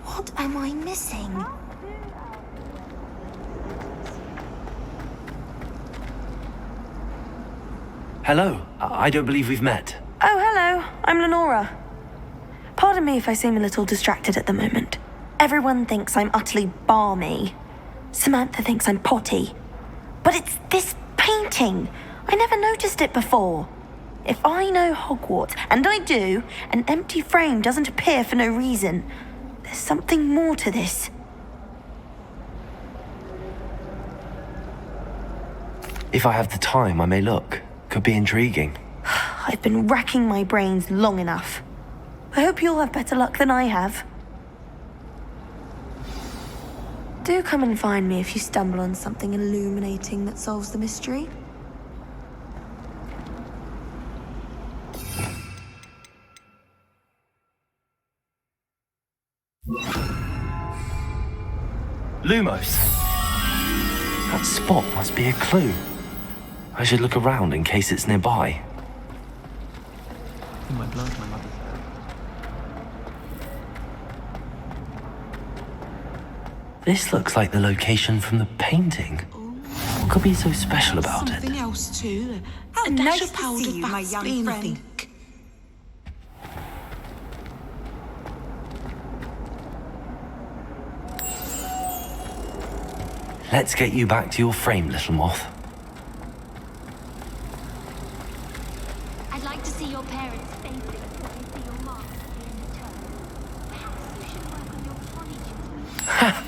What am I missing? Hello. I don't believe we've met. Oh, hello. I'm Lenora. Pardon me if I seem a little distracted at the moment. Everyone thinks I'm utterly balmy. Samantha thinks I'm potty. But it's this painting. I never noticed it before. If I know Hogwarts, and I do, an empty frame doesn't appear for no reason. There's something more to this. If I have the time, I may look. Could be intriguing. I've been racking my brains long enough. I hope you'll have better luck than I have. Do come and find me if you stumble on something illuminating that solves the mystery. Lumos. That spot must be a clue. I should look around in case it's nearby. In my blood, my mother said. This looks like the location from the painting. What could be so special about it? Something else too. A Nice dash of to powdered see you, my young Vaseline, I friend. think. Let's get you back to your frame, little moth. I'd like to see your parents' faces before I see your marks in return. Perhaps you should work on your polyjuice. Ha!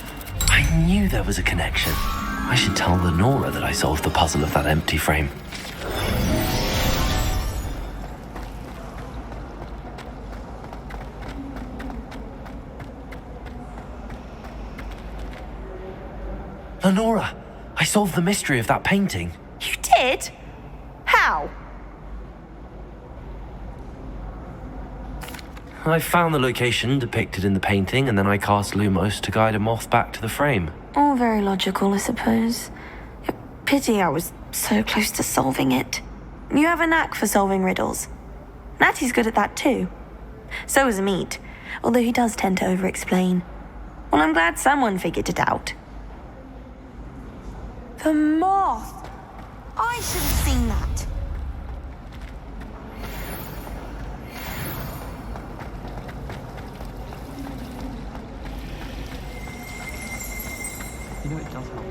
I knew there was a connection. I should tell Lenora that I solved the puzzle of that empty frame. Lenora, I solved the mystery of that painting. You did? How? I found the location depicted in the painting, and then I cast Lumos to guide a moth back to the frame. All very logical, I suppose. Pity I was so close to solving it. You have a knack for solving riddles. Natty's good at that too. So is Meat, although he does tend to over-explain. Well, I'm glad someone figured it out. The moth! I should have seen that. You know it does help.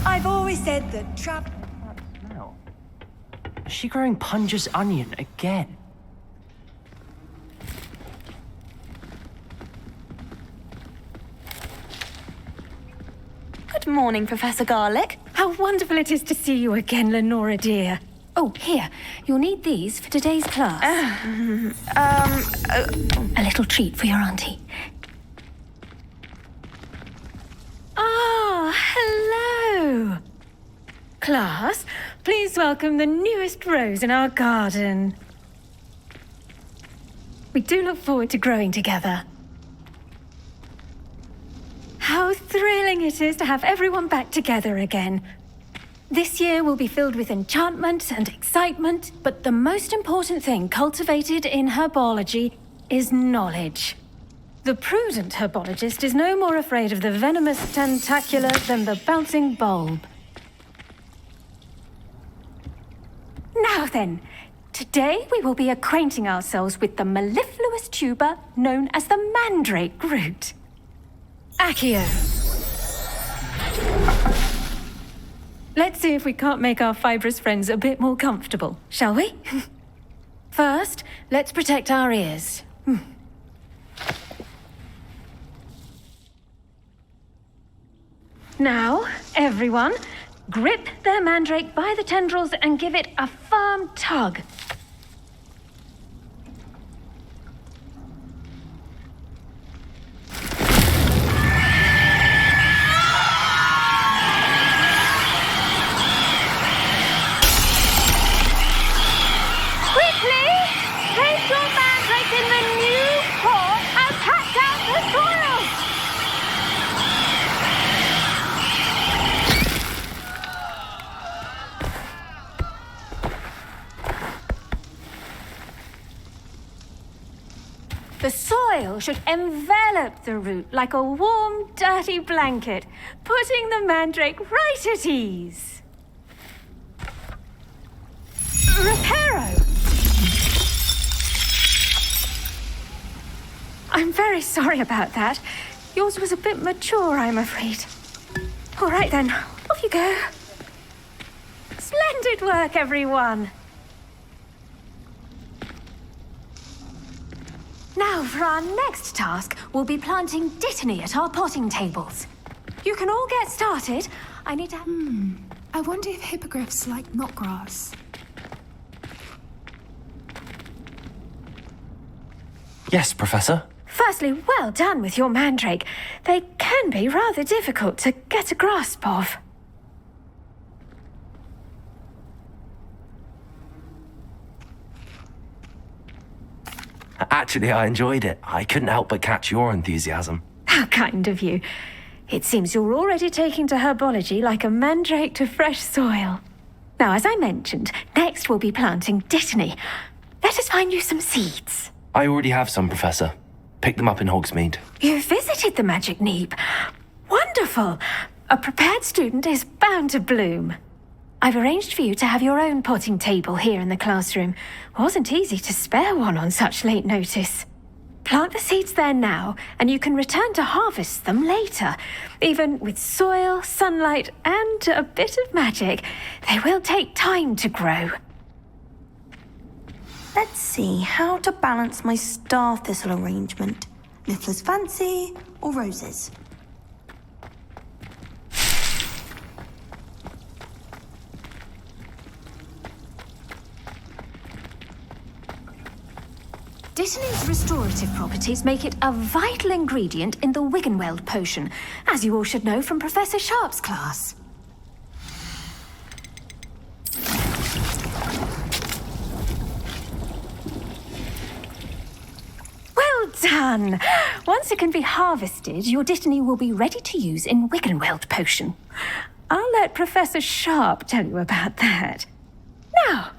I've always said that trap... Smell. Is she growing Punja's onion again? Good morning, Professor Garlic. How wonderful it is to see you again, Lenora dear. Oh, here, you'll need these for today's class. A little treat for your auntie. Ah, hello. Class, please welcome the newest rose in our garden. We do look forward to growing together. How thrilling it is to have everyone back together again. This year will be filled with enchantment and excitement, but the most important thing cultivated in herbology is knowledge. The prudent herbologist is no more afraid of the venomous tentacula than the bouncing bulb. Now then, today we will be acquainting ourselves with the mellifluous tuber known as the mandrake root. Accio. Let's see if we can't make our fibrous friends a bit more comfortable, shall we? First, let's protect our ears. Now, everyone, grip their mandrake by the tendrils and give it a firm tug. Quickly, place your mandrake in the new pot and pack out the soil. The soil should envelop the root like a warm, dirty blanket, putting the mandrake right at ease. Reparo! I'm very sorry about that. Yours was a bit mature, I'm afraid. All right then, off you go. Splendid work, everyone. Now, for our next task, we'll be planting Dittany at our potting tables. You can all get started. I need to... I wonder if hippogriffs like knotgrass. Yes, Professor. Firstly, well done with your mandrake. They can be rather difficult to get a grasp of. Actually, I enjoyed it. I couldn't help but catch your enthusiasm. How kind of you. It seems you're already taking to herbology like a mandrake to fresh soil. Now, as I mentioned, next we'll be planting Dittany. Let us find you some seeds. I already have some, Professor. Picked them up in Hogsmeade. You visited the Magic Neep. Wonderful. A prepared student is bound to bloom. I've arranged for you to have your own potting table here in the classroom. Wasn't easy to spare one on such late notice. Plant the seeds there now, and you can return to harvest them later. Even with soil, sunlight, and a bit of magic, they will take time to grow. Let's see how to balance my star thistle arrangement. Niffler's fancy or roses? Dittany's restorative properties make it a vital ingredient in the Wiggenweld potion, as you all should know from Professor Sharp's class. Well done! Once it can be harvested, your Dittany will be ready to use in Wiggenweld potion. I'll let Professor Sharp tell you about that. Now,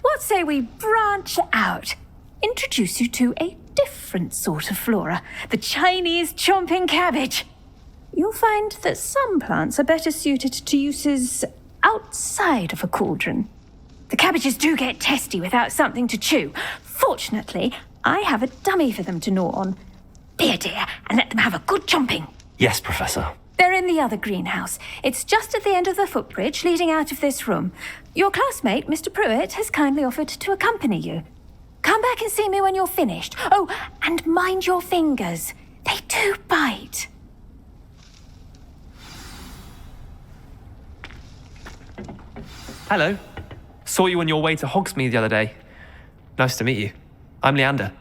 what say we branch out? Introduce you to a different sort of flora, the Chinese chomping cabbage. You'll find that some plants are better suited to uses outside of a cauldron. The cabbages do get testy without something to chew. Fortunately, I have a dummy for them to gnaw on. Be a dear and let them have a good chomping. Yes, Professor. They're in the other greenhouse. It's just at the end of the footbridge leading out of this room. Your classmate, Mr. Pruitt, has kindly offered to accompany you. Come back and see me when you're finished. Oh, and mind your fingers. They do bite. Hello. Saw you on your way to Hogsmeade the other day. Nice to meet you. I'm Leander.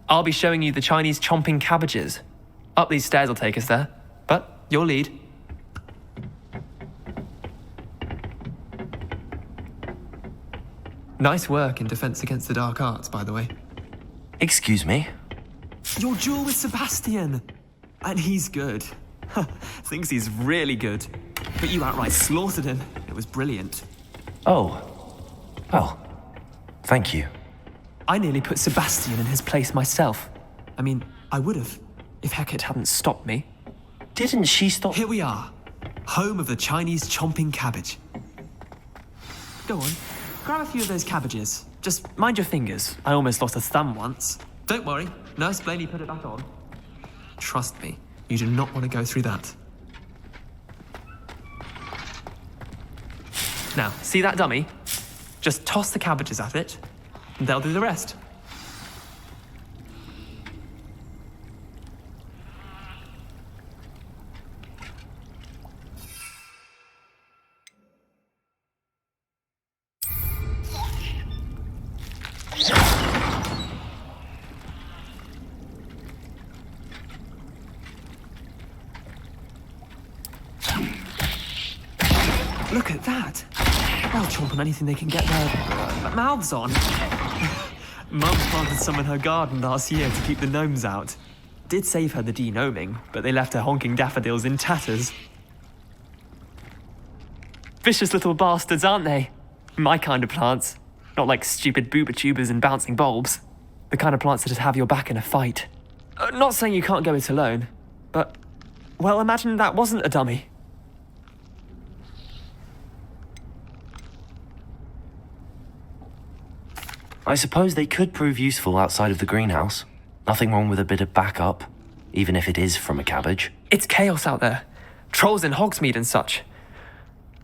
I'll be showing you the Chinese chomping cabbages. Up these stairs will take us there, but your lead. Nice work in Defense Against the Dark Arts, by the way. Excuse me? Your duel with Sebastian! And he's good. Thinks he's really good. But you outright slaughtered him. It was brilliant. Oh. Well, thank you. I nearly put Sebastian in his place myself. I mean, I would have, if Hecate hadn't stopped me. Didn't she stop? Here we are. Home of the Chinese chomping cabbage. Go on. Grab a few of those cabbages. Just mind your fingers. I almost lost a thumb once. Don't worry. Nurse Blaney put it back on. Trust me. You do not want to go through that. Now, see that dummy? Just toss the cabbages at it, and they'll do the rest. Look at that! They'll chomp on anything they can get their mouths on. Mum planted some in her garden last year to keep the gnomes out. Did save her the de-gnoming, but they left her honking daffodils in tatters. Vicious little bastards, aren't they? My kind of plants. Not like stupid booba tubers and bouncing bulbs. The kind of plants that just have your back in a fight. Not saying you can't go it alone, but... well, imagine that wasn't a dummy. I suppose they could prove useful outside of the greenhouse. Nothing wrong with a bit of backup, even if it is from a cabbage. It's chaos out there. Trolls in Hogsmeade and such.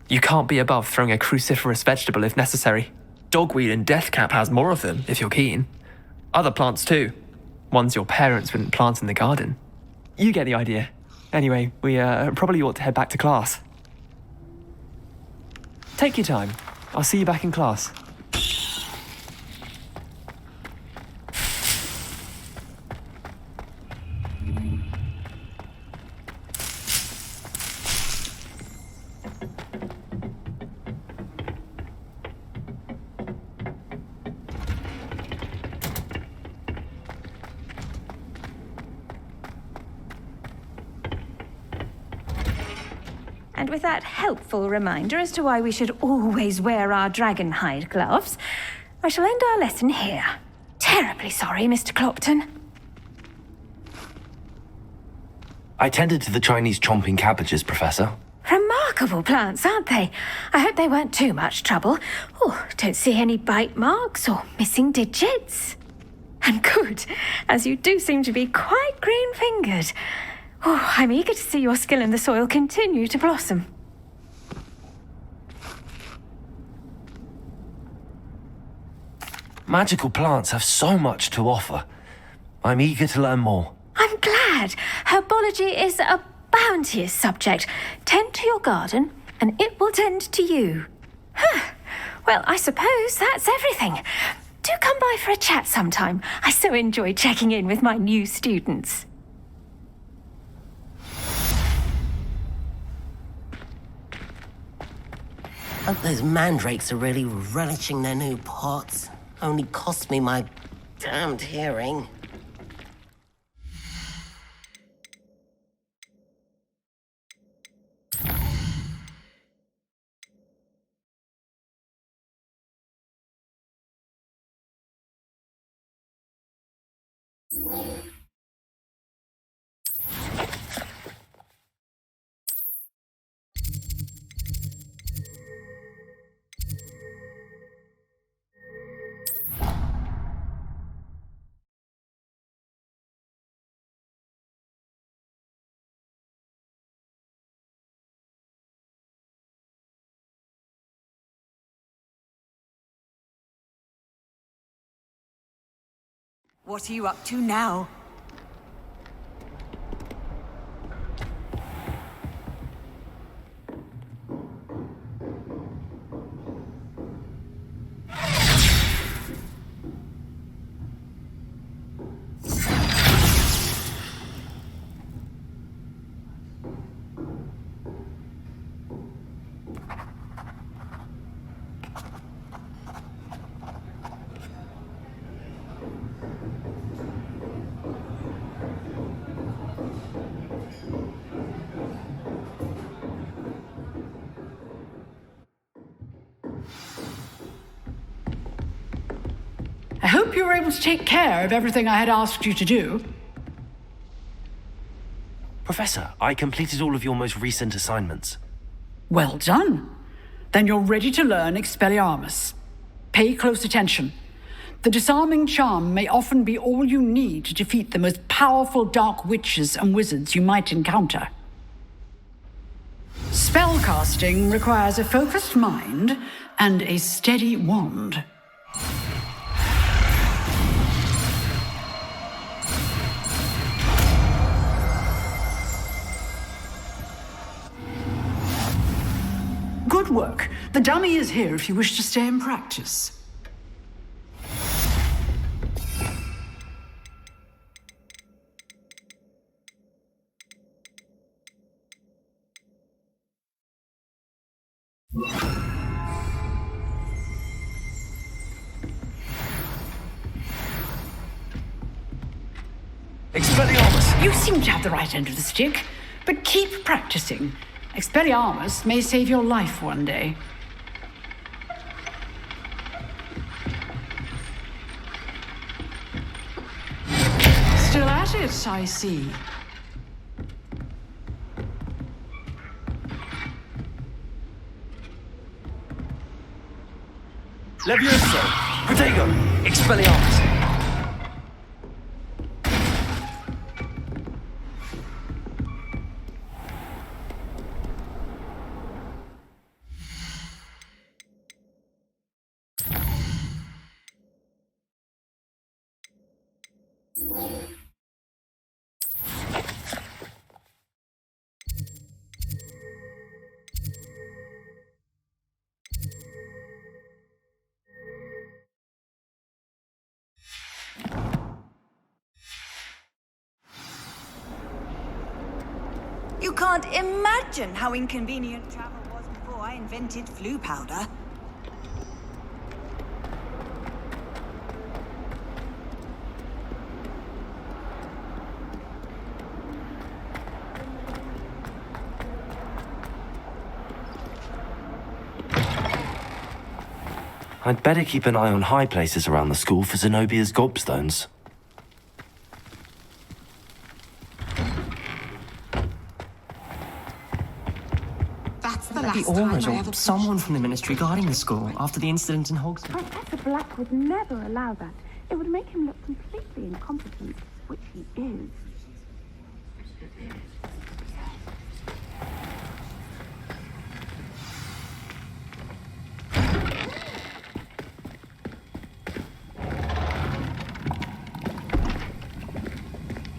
You can't be above throwing a cruciferous vegetable if necessary. Dogweed and deathcap has more of them, if you're keen. Other plants too. Ones your parents wouldn't plant in the garden. You get the idea. Anyway, we probably ought to head back to class. Take your time. I'll see you back in class. And with that helpful reminder as to why we should always wear our dragon hide gloves, I shall end our lesson here. Terribly sorry, Mr. Clopton. I tended to the Chinese chomping cabbages, Professor. Remarkable plants, aren't they? I hope they weren't too much trouble. Oh, don't see any bite marks or missing digits. And good, as you do seem to be quite green-fingered. Oh, I'm eager to see your skill in the soil continue to blossom. Magical plants have so much to offer. I'm eager to learn more. I'm glad. Herbology is a bounteous subject. Tend to your garden, and it will tend to you. Huh. Well, I suppose that's everything. Do come by for a chat sometime. I so enjoy checking in with my new students. Hope those mandrakes are really relishing their new pots. Only cost me my damned hearing. What are you up to now? I hope you were able to take care of everything I had asked you to do. Professor, I completed all of your most recent assignments. Well done. Then you're ready to learn Expelliarmus. Pay close attention. The disarming charm may often be all you need to defeat the most powerful dark witches and wizards you might encounter. Spellcasting requires a focused mind and a steady wand. Good work. The dummy is here if you wish to stay and practice. Expelliarmus! You seem to have the right end of the stick, but keep practicing. Expelliarmus may save your life one day. Still at it, I see. Levioso! Protego! Expelliarmus! You can't imagine how inconvenient travel was before I invented flu powder. I'd better keep an eye on high places around the school for Zenobia's gobstones. The Aurors or someone from the Ministry guarding the school after the incident in Hogsmeade. Professor Black would never allow that. It would make him look completely incompetent, which he is.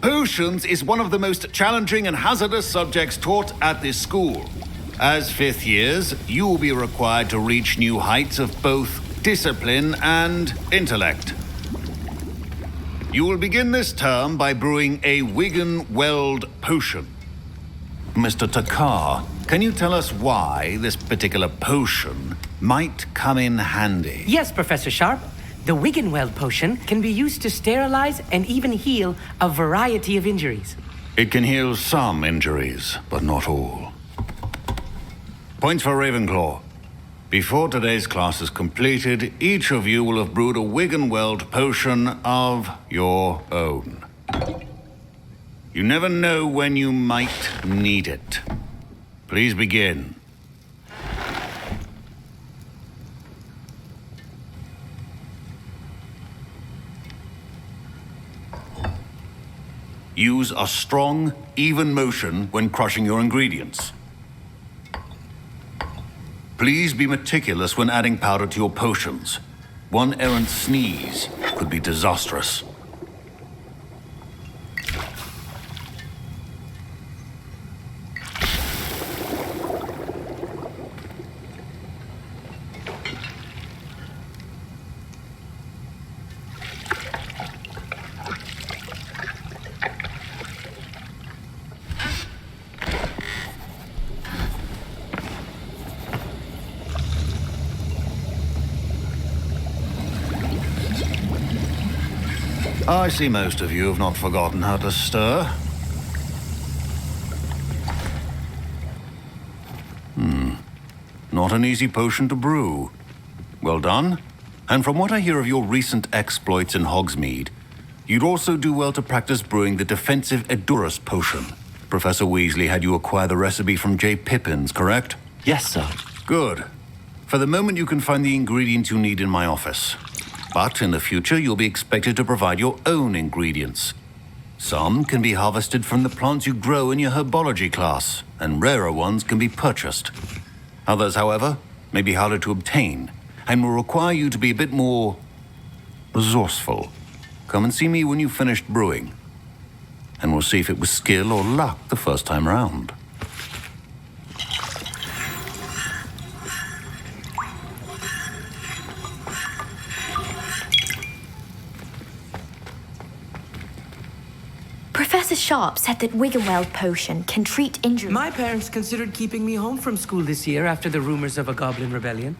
Potions is one of the most challenging and hazardous subjects taught at this school. As fifth years, you will be required to reach new heights of both discipline and intellect. You will begin this term by brewing a Wigan-Weld potion. Mr. Takar, can you tell us why this particular potion might come in handy? Yes, Professor Sharp. The Wigan-Weld potion can be used to sterilize and even heal a variety of injuries. It can heal some injuries, but not all. Points for Ravenclaw. Before today's class is completed, each of you will have brewed a Wigan-Weld potion of your own. You never know when you might need it. Please begin. Use a strong, even motion when crushing your ingredients. Please be meticulous when adding powder to your potions. One errant sneeze could be disastrous. I see most of you have not forgotten how to stir. Not an easy potion to brew. Well done. And from what I hear of your recent exploits in Hogsmeade, you'd also do well to practice brewing the defensive Edurus potion. Professor Weasley had you acquire the recipe from J. Pippins, correct? Yes, sir. Good. For the moment, you can find the ingredients you need in my office. But in the future, you'll be expected to provide your own ingredients. Some can be harvested from the plants you grow in your herbology class, and rarer ones can be purchased. Others, however, may be harder to obtain, and will require you to be a bit more resourceful. Come and see me when you've finished brewing, and we'll see if it was skill or luck the first time round. Professor Sharp said that Wiggenweld potion can treat injuries. My parents considered keeping me home from school this year after the rumors of a goblin rebellion.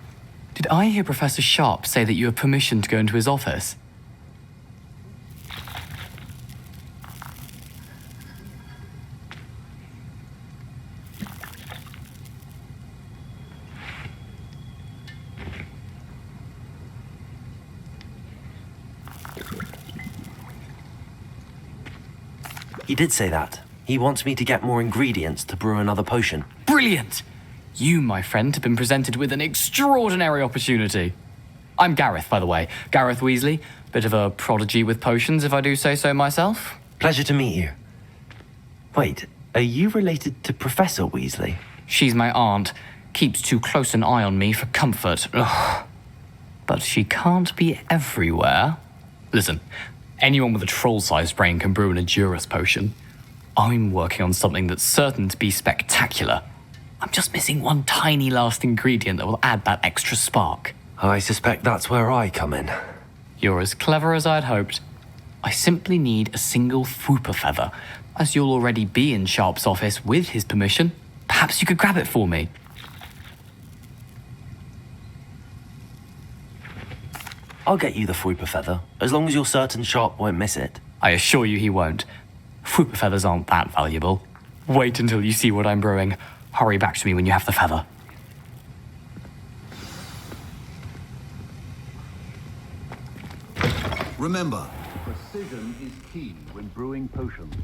Did I hear Professor Sharp say that you have permission to go into his office? He did say that. He wants me to get more ingredients to brew another potion. Brilliant! You, my friend, have been presented with an extraordinary opportunity. I'm Gareth, by the way. Gareth Weasley. Bit of a prodigy with potions, if I do say so myself. Pleasure to meet you. Wait, are you related to Professor Weasley? She's my aunt. Keeps too close an eye on me for comfort. Ugh. But she can't be everywhere. Listen, anyone with a troll-sized brain can brew an Endurus potion. I'm working on something that's certain to be spectacular. I'm just missing one tiny last ingredient that will add that extra spark. I suspect that's where I come in. You're as clever as I'd hoped. I simply need a single Fwooper feather. As you'll already be in Sharp's office with his permission, perhaps you could grab it for me. I'll get you the Fwooper feather, as long as you're certain Sharp won't miss it. I assure you he won't. Fwooper feathers aren't that valuable. Wait until you see what I'm brewing. Hurry back to me when you have the feather. Remember, precision is key when brewing potions.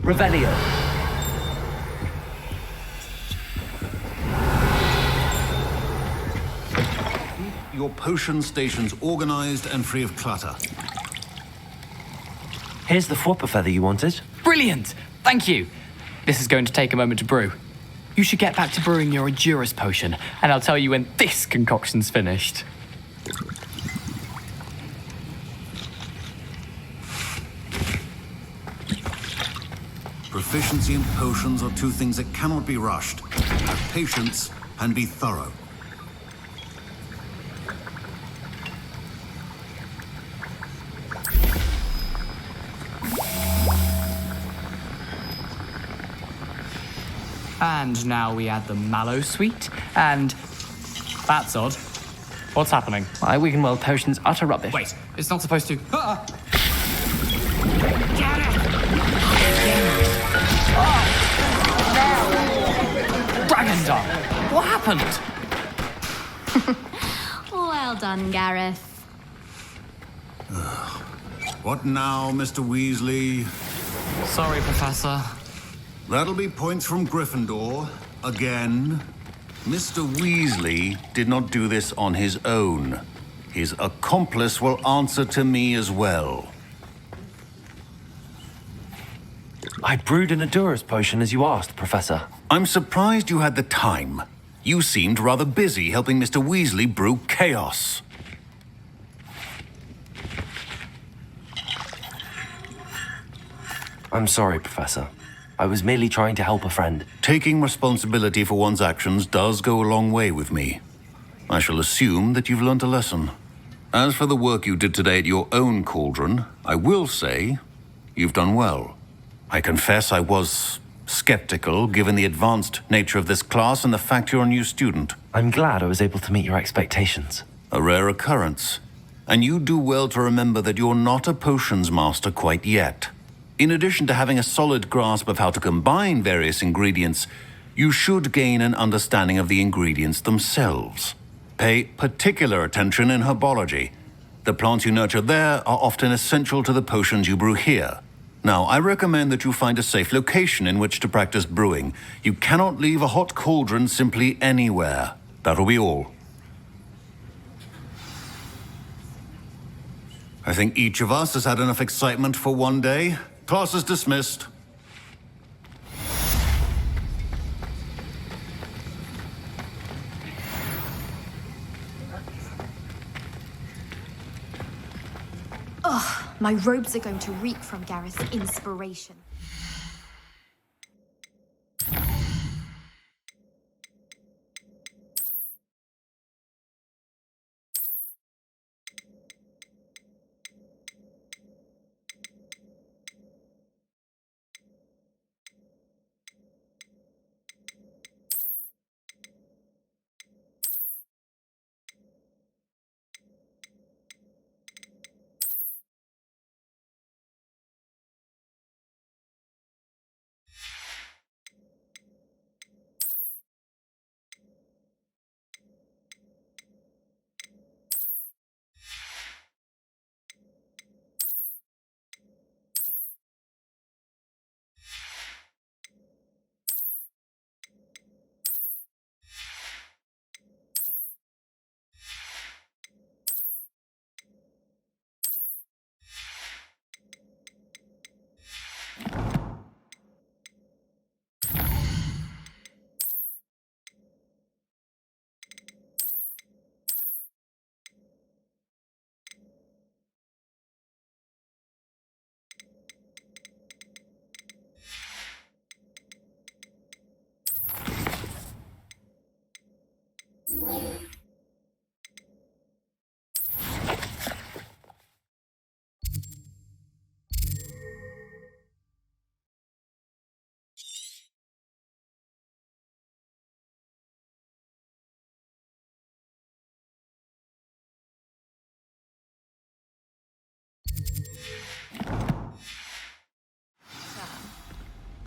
Revelio. Keep your potion stations organized and free of clutter. Here's the Fwooper feather you wanted. Brilliant! Thank you. This is going to take a moment to brew. You should get back to brewing your Endurus potion, and I'll tell you when this concoction's finished. Proficiency in potions are two things that cannot be rushed. Have patience and be thorough. And now we add the mallow sweet, and that's odd. What's happening? My Wiggenweld potion's utter rubbish. Wait, it's not supposed to. Dragon Dog! What happened? Well done, Gareth. What now, Mr. Weasley? Sorry, Professor. That'll be points from Gryffindor. Again. Mr. Weasley did not do this on his own. His accomplice will answer to me as well. I brewed an Endurus potion as you asked, Professor. I'm surprised you had the time. You seemed rather busy helping Mr. Weasley brew chaos. I'm sorry, Professor. I was merely trying to help a friend. Taking responsibility for one's actions does go a long way with me. I shall assume that you've learnt a lesson. As for the work you did today at your own cauldron, I will say you've done well. I confess I was skeptical, given the advanced nature of this class and the fact you're a new student. I'm glad I was able to meet your expectations. A rare occurrence. And you do well to remember that you're not a potions master quite yet. In addition to having a solid grasp of how to combine various ingredients, you should gain an understanding of the ingredients themselves. Pay particular attention in herbology. The plants you nurture there are often essential to the potions you brew here. Now, I recommend that you find a safe location in which to practice brewing. You cannot leave a hot cauldron simply anywhere. That'll be all. I think each of us has had enough excitement for one day. Class is dismissed. Ugh, my robes are going to reek from Gareth's inspiration.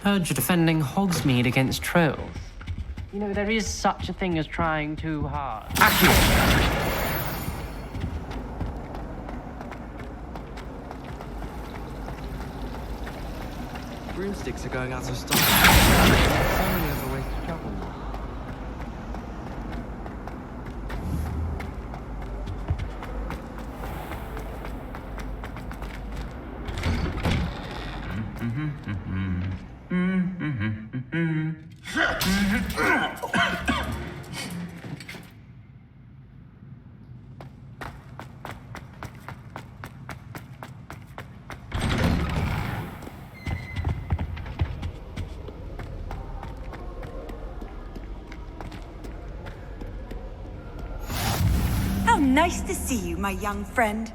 Heard you're defending Hogsmeade against trolls. You know, there is such a thing as trying too hard. Broomsticks are going out of stock. So many other ways to travel. How nice to see you, my young friend.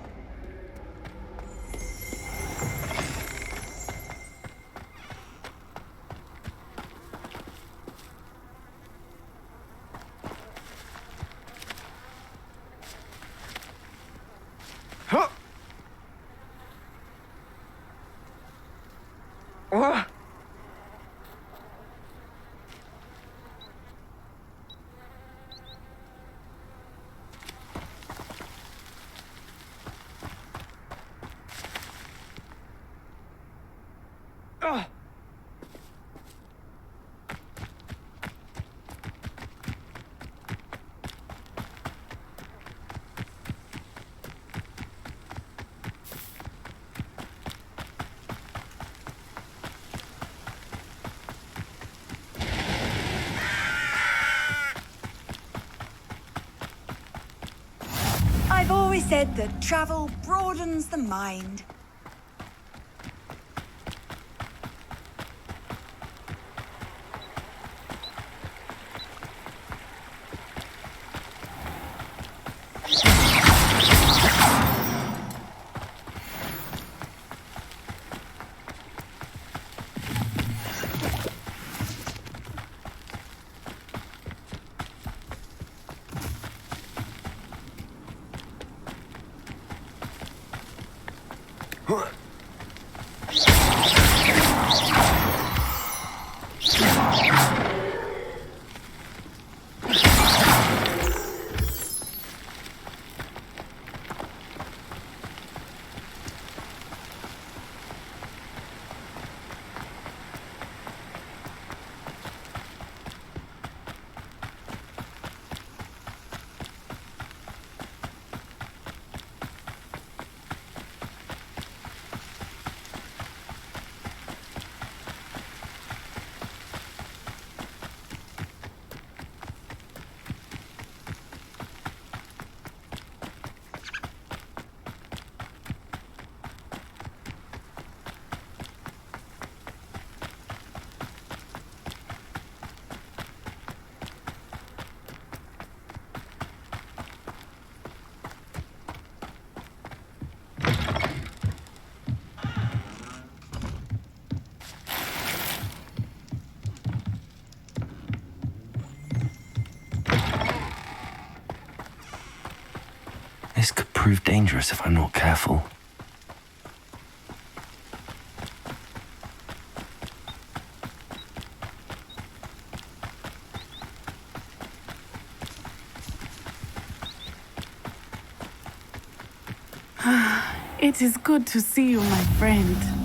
I've always said that travel broadens the mind. This could prove dangerous if I'm not careful. It is good to see you, my friend.